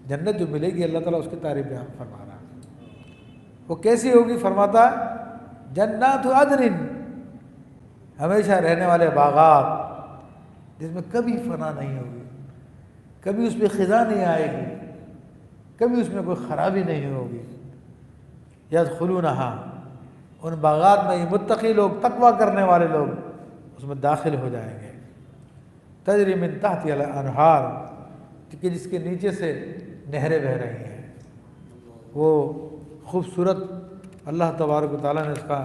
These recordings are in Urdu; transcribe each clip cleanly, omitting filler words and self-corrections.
جنت جو ملے گی اللہ تعالیٰ اس کی تعریف بیان فرما رہا ہے۔ وہ کیسی ہوگی؟ فرماتا ہے جنات عدن، ہمیشہ رہنے والے باغات جس میں کبھی فنا نہیں ہوگی، کبھی اس پہ خزاں نہیں آئے گی، کبھی اس میں کوئی خرابی نہیں ہوگی۔ یدخلونہا، ان باغات میں یہ متقی لوگ، تقویٰ کرنے والے لوگ اس میں داخل ہو جائیں گے۔ تجری من تحت الانہار، کہ جس کے نیچے سے نہریں بہہ رہی ہیں۔ وہ خوبصورت اللہ تبارک و تعالیٰ نے اس کا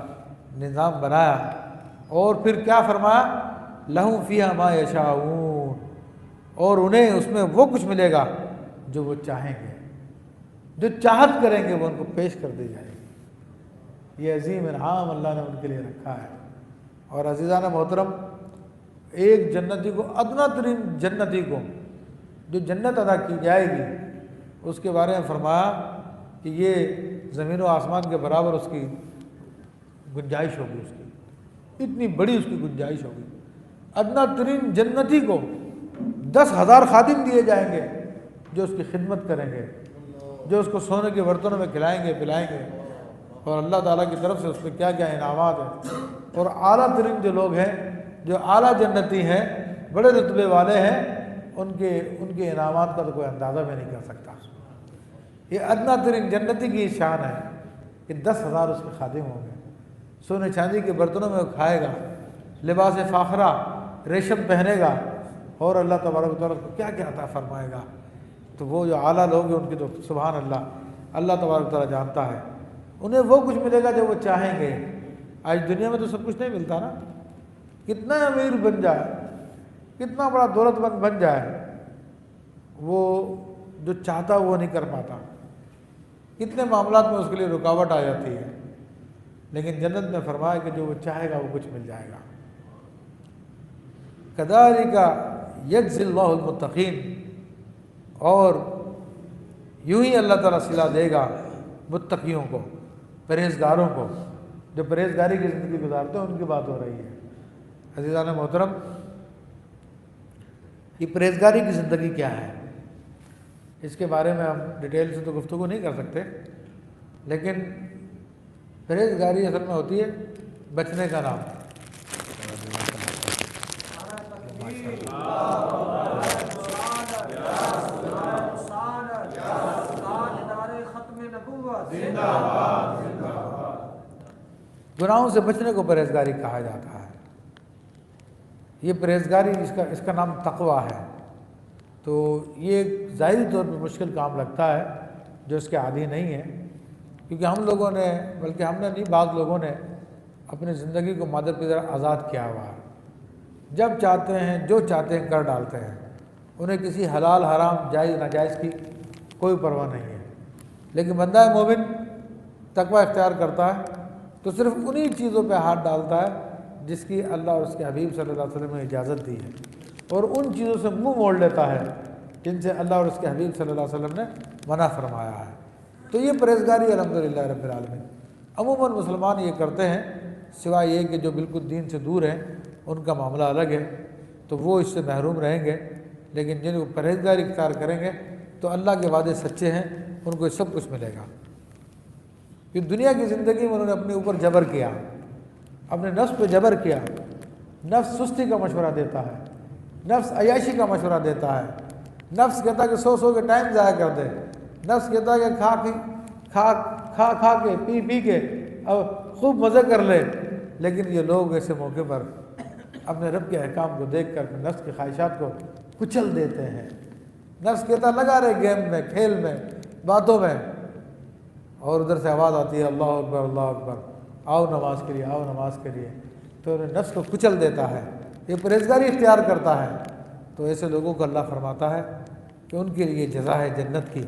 نظام بنایا، اور پھر کیا فرمایا؟ لہم فیہا ما یشاؤون، اور انہیں اس میں وہ کچھ ملے گا جو وہ چاہیں گے، جو چاہت کریں گے وہ ان کو پیش کر دی جائے گی۔ یہ عظیم انعام اللہ نے ان کے لیے رکھا ہے۔ اور عزیزان محترم، ایک جنتی کو، ادنیٰ ترین جنتی کو جو جنت ادا کی جائے گی، اس کے بارے میں فرمایا کہ یہ زمین و آسمان کے برابر اس کی گنجائش ہوگی، اس کی اتنی بڑی اس کی گنجائش ہوگی۔ ادنیٰ ترین جنتی کو 10,000 خادم دیے جائیں گے جو اس کی خدمت کریں گے، جو اس کو سونے کے برتنوں میں کھلائیں گے پلائیں گے، اور اللہ تعالیٰ کی طرف سے اس پہ کیا کیا انعامات ہیں۔ اور اعلیٰ ترین جو لوگ ہیں، جو اعلیٰ جنتی ہیں، بڑے رتبے والے ہیں، ان کے انعامات کا تو کوئی اندازہ بھی نہیں کر سکتا۔ یہ ادنیٰ ترین جنتی کی شان ہے کہ 10,000 اس کے خادم ہوں گے، سونے چاندی کے برتنوں میں وہ کھائے گا، لباس فاخرہ ریشم پہنے گا، اور اللہ تبارک و تعالیٰ کو کیا کیا عطا فرمائے گا۔ تو وہ جو اعلیٰ لوگ ہیں ان کی تو سبحان اللہ تبارک و تعالیٰ جانتا ہے۔ انہیں وہ کچھ ملے گا جو وہ چاہیں گے۔ آج دنیا میں تو سب کچھ نہیں ملتا نا، کتنا امیر بن جائے، کتنا بڑا دولت مند بن جائے، وہ جو چاہتا وہ نہیں کر پاتا، کتنے معاملات میں اس کے لیے رکاوٹ آ جاتی ہے۔ لیکن جنت میں فرمایا کہ جو وہ چاہے گا وہ کچھ مل جائے گا۔ کذالک یجزی اللہ المتقین، اور یوں ہی اللہ تعالیٰ صلہ دے گا متقیوں کو، پرہیزگاروں کو، جو پرہیزگاری کی زندگی گزارتے ہیں، ان کی بات ہو رہی ہے۔ عزیزان محترم، یہ پرہیزگاری کی زندگی کیا ہے، اس کے بارے میں ہم ڈیٹیل سے تو گفتگو نہیں کر سکتے، لیکن پرہیزگاری اصل میں ہوتی ہے بچنے کا نام۔ گناہوں سے بچنے کو پرہیزگاری کہا جاتا ہے۔ یہ پرہیزگاری، اس کا نام تقویٰ ہے۔ تو یہ ظاہری طور پہ مشکل کام لگتا ہے جو اس کے عادی نہیں ہے، کیونکہ ہم لوگوں نے، بلکہ ہم نے نہیں، بعض لوگوں نے اپنی زندگی کو مادہ کی طرح آزاد کیا ہوا ہے۔ جب چاہتے ہیں جو چاہتے ہیں کر ڈالتے ہیں، انہیں کسی حلال حرام جائز ناجائز کی کوئی پرواہ نہیں ہے۔ لیکن بندہ مومن تقویٰ اختیار کرتا ہے تو صرف انہی چیزوں پہ ہاتھ ڈالتا ہے جس کی اللہ اور اس کے حبیب صلی اللہ علیہ وسلم نے اجازت دی ہے، اور ان چیزوں سے منہ موڑ لیتا ہے جن سے اللہ اور اس کے حبیب صلی اللہ علیہ وسلم نے منع فرمایا ہے۔ تو یہ پرہیزگاری الحمدللہ رب العالمین عموماً مسلمان یہ کرتے ہیں، سوائے یہ کہ جو بالکل دین سے دور ہیں ان کا معاملہ الگ ہے، تو وہ اس سے محروم رہیں گے۔ لیکن جن کو پرہیزگاری اختیار کریں گے تو اللہ کے وعدے سچے ہیں، ان کو سب کچھ ملے گا۔ کہ دنیا کی زندگی میں انہوں نے اپنے اوپر جبر کیا، اپنے نفس پہ جبر کیا، نفس سستی کا مشورہ دیتا ہے، نفس عیاشی کا مشورہ دیتا ہے، نفس کہتا ہے کہ سو کے ٹائم ضائع کر دے، نفس کہتا ہے کہ کھا کے پی کے اور خوب مزے کر لے۔ لیکن یہ لوگ ایسے موقع پر اپنے رب کے احکام کو دیکھ کر نفس کی خواہشات کو کچل دیتے ہیں۔ نفس کہتا لگا رہے گیم میں، کھیل میں، باتوں میں، اور ادھر سے آواز آتی ہے اللہ اکبر اللہ اکبر، آؤ نماز کے لیے، آؤ نماز کے لیے، تو نفس کو کچل دیتا ہے۔ یہ پرہیزگاری اختیار کرتا ہے تو ایسے لوگوں کو اللہ فرماتا ہے کہ ان کے لیے جزا ہے جنت کی،